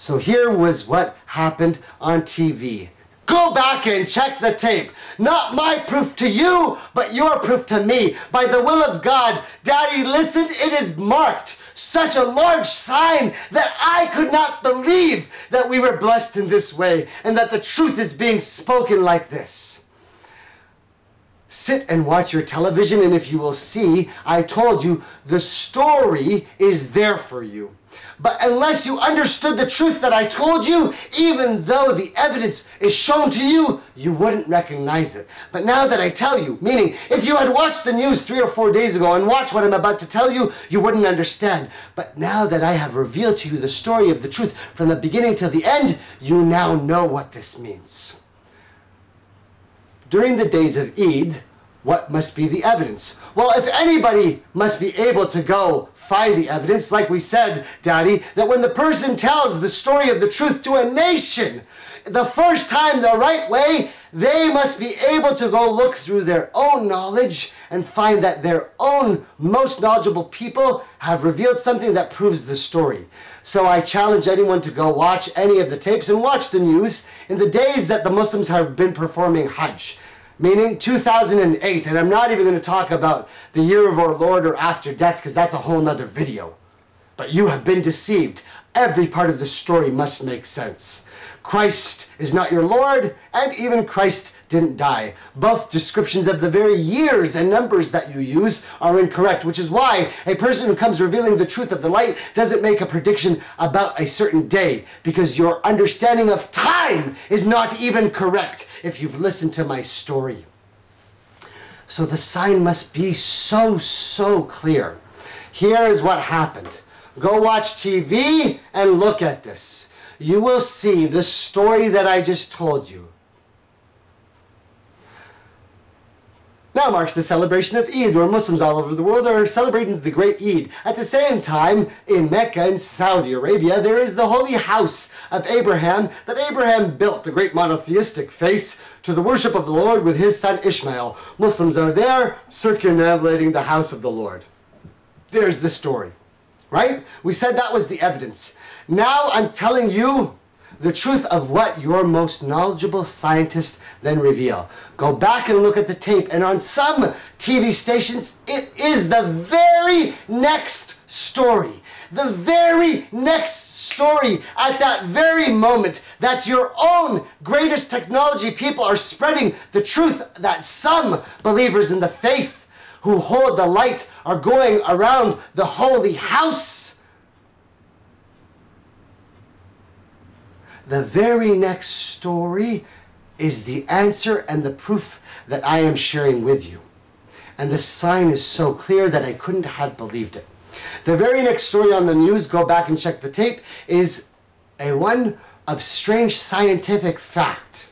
So here was what happened on TV. Go back and check the tape. Not my proof to you, but your proof to me. By the will of God, Daddy listened, it is marked. Such a large sign that I could not believe that we were blessed in this way and that the truth is being spoken like this. Sit and watch your television, and if you will see, I told you the story is there for you. But unless you understood the truth that I told you, even though the evidence is shown to you, you wouldn't recognize it. But now that I tell you, meaning if you had watched the news 3 or 4 days ago and watched what I'm about to tell you, you wouldn't understand. But now that I have revealed to you the story of the truth from the beginning till the end, you now know what this means. During the days of Eid, what must be the evidence? Well, if anybody must be able to go find the evidence, like we said, Daddy, that when the person tells the story of the truth to a nation, the first time the right way, they must be able to go look through their own knowledge and find that their own most knowledgeable people have revealed something that proves the story. So I challenge anyone to go watch any of the tapes and watch the news in the days that the Muslims have been performing Hajj. Meaning 2008, and I'm not even going to talk about the year of our Lord or after death because that's a whole nother video. But you have been deceived. Every part of the story must make sense. Christ is not your Lord, and even Christ didn't die. Both descriptions of the very years and numbers that you use are incorrect, which is why a person who comes revealing the truth of the light doesn't make a prediction about a certain day, because your understanding of time is not even correct if you've listened to my story. So the sign must be so clear. Here is what happened. Go watch TV and look at this. You will see the story that I just told you. Now marks the celebration of Eid, where Muslims all over the world are celebrating the great Eid. At the same time, in Mecca in Saudi Arabia, there is the holy house of Abraham that Abraham built, the great monotheistic faith, to the worship of the Lord with his son Ishmael. Muslims are there circumambulating the house of the Lord. There's the story, right? We said that was the evidence. Now I'm telling you the truth of what your most knowledgeable scientists then reveal. Go back and look at the tape, and on some TV stations, it is the very next story. The very next story at that very moment that your own greatest technology people are spreading the truth that some believers in the faith who hold the light are going around the holy house. The very next story is the answer and the proof that I am sharing with you. And the sign is so clear that I couldn't have believed it. The very next story on the news, go back and check the tape, is a one of strange scientific fact.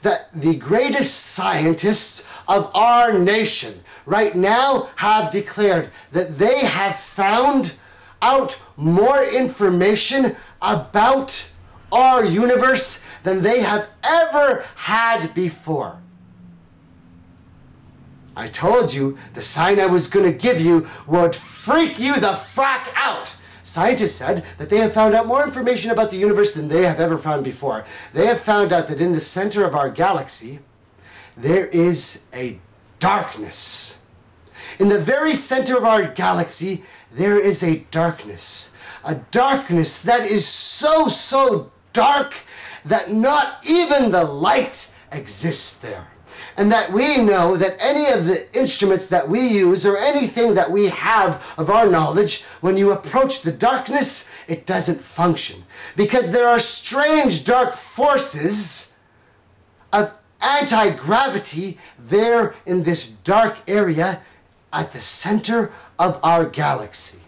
That the greatest scientists of our nation right now have declared that they have found out more information about our universe than they have ever had before. I told you the sign I was going to give you would freak you the frack out. Scientists said that they have found out more information about the universe than they have ever found before. They have found out that in the center of our galaxy, there is a darkness. In the very center of our galaxy, there is a darkness. A darkness that is so dark that not even the light exists there. And that we know that any of the instruments that we use or anything that we have of our knowledge, when you approach the darkness, it doesn't function. Because there are strange dark forces of anti-gravity there in this dark area at the center of our galaxy.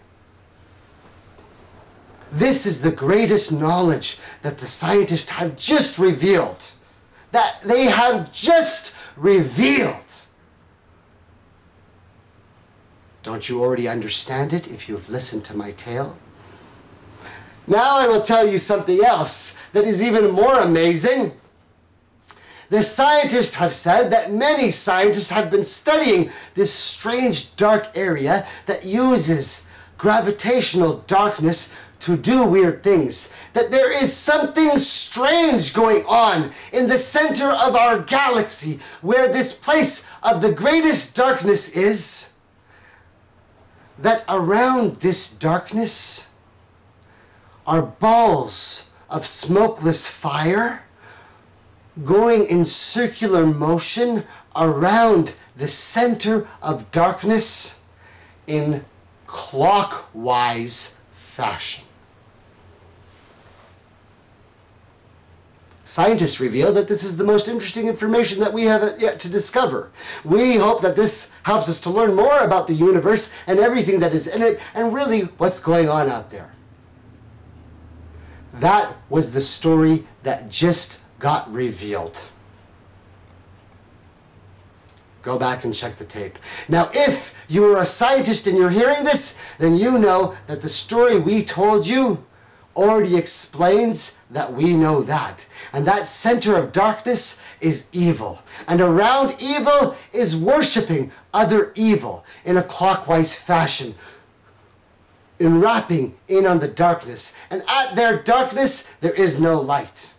This is the greatest knowledge that the scientists have just revealed. That they have just revealed. Don't you already understand it if you have listened to my tale? Now I will tell you something else that is even more amazing. The scientists have said that many scientists have been studying this strange dark area that uses gravitational darkness to do weird things, that there is something strange going on in the center of our galaxy, where this place of the greatest darkness is, that around this darkness are balls of smokeless fire going in circular motion around the center of darkness in clockwise fashion. Scientists reveal that this is the most interesting information that we have yet to discover. We hope that this helps us to learn more about the universe and everything that is in it, and really what's going on out there. That was the story that just got revealed. Go back and check the tape. Now, if you are a scientist and you're hearing this, then you know that the story we told you already explains that we know that. And that center of darkness is evil. And around evil is worshiping other evil in a clockwise fashion, enwrapping in on the darkness. And at their darkness, there is no light.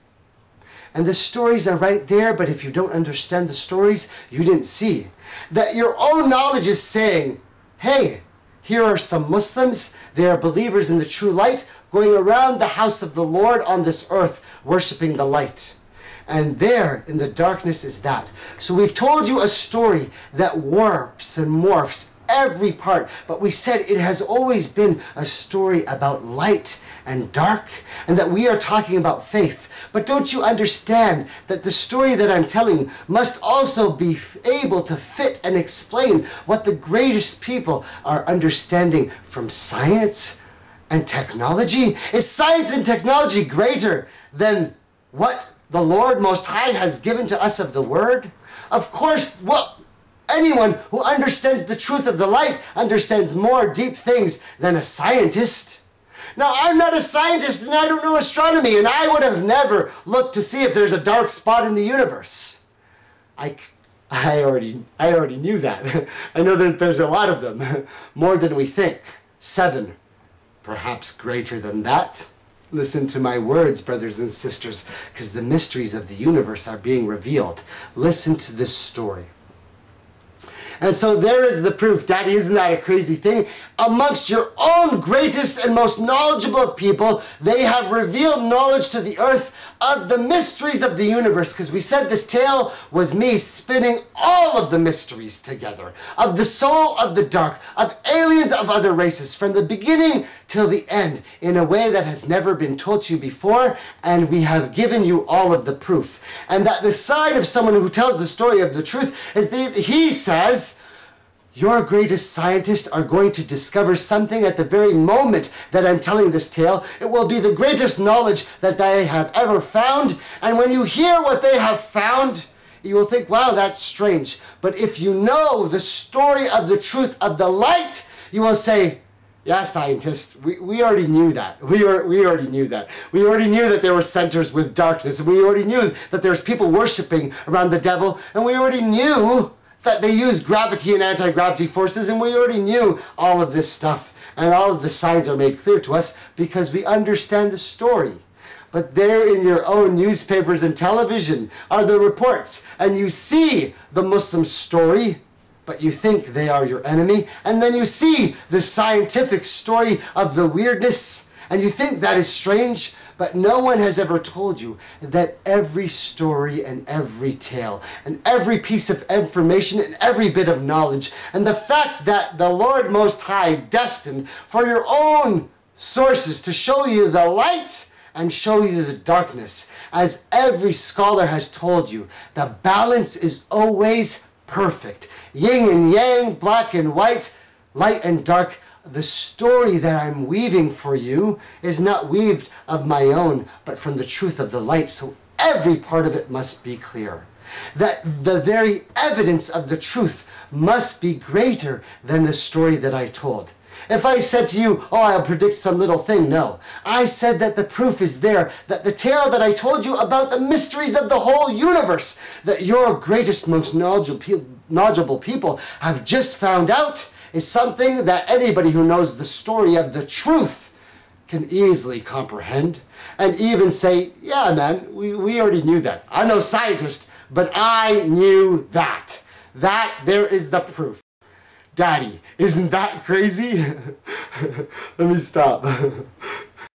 And the stories are right there, but if you don't understand the stories, you didn't see that your own knowledge is saying, hey, here are some Muslims, they are believers in the true light, going around the house of the Lord on this earth, worshiping the light. And there in the darkness is that. So we've told you a story that warps and morphs every part, but we said it has always been a story about light and dark, and that we are talking about faith. But don't you understand that the story that I'm telling must also be able to fit and explain what the greatest people are understanding from science and technology? Is science and technology greater than what the Lord Most High has given to us of the Word? Of course, well, anyone who understands the truth of the light understands more deep things than a scientist. Now, I'm not a scientist and I don't know astronomy, and I would have never looked to see if there's a dark spot in the universe. I already knew that. I know there's a lot of them, more than we think. 7, perhaps greater than that. Listen to my words, brothers and sisters, because the mysteries of the universe are being revealed. Listen to this story. And so there is the proof. Daddy, isn't that a crazy thing? Amongst your own greatest and most knowledgeable of people, they have revealed knowledge to the earth of the mysteries of the universe. Because we said this tale was me spinning all of the mysteries together. Of the soul of the dark, of aliens of other races, from the beginning till the end, in a way that has never been told to you before. And we have given you all of the proof. And that the side of someone who tells the story of the truth is that he says, your greatest scientists are going to discover something at the very moment that I'm telling this tale. It will be the greatest knowledge that they have ever found. And when you hear what they have found, you will think, wow, that's strange. But if you know the story of the truth of the light, you will say, yeah, scientists, we already knew that. We already knew that. We already knew that there were centers with darkness. And we already knew that there's people worshiping around the devil. And we already knew that they use gravity and anti-gravity forces, and we already knew all of this stuff, and all of the signs are made clear to us because we understand the story. But there in your own newspapers and television are the reports, and you see the Muslim story, but you think they are your enemy, and then you see the scientific story of the weirdness, and you think that is strange. But no one has ever told you that every story and every tale and every piece of information and every bit of knowledge, and the fact that the Lord Most High destined for your own sources to show you the light and show you the darkness, as every scholar has told you, the balance is always perfect. Yin and yang, black and white, light and dark. The story that I'm weaving for you is not weaved of my own, but from the truth of the light. So every part of it must be clear. That the very evidence of the truth must be greater than the story that I told. If I said to you, oh, I'll predict some little thing, no. I said that the proof is there, that the tale that I told you about the mysteries of the whole universe, that your greatest, most knowledgeable people have just found out, is something that anybody who knows the story of the truth can easily comprehend and even say, yeah, man, we already knew that. I'm no scientist, but I knew that. There is the proof. Daddy, isn't that crazy? Let me stop.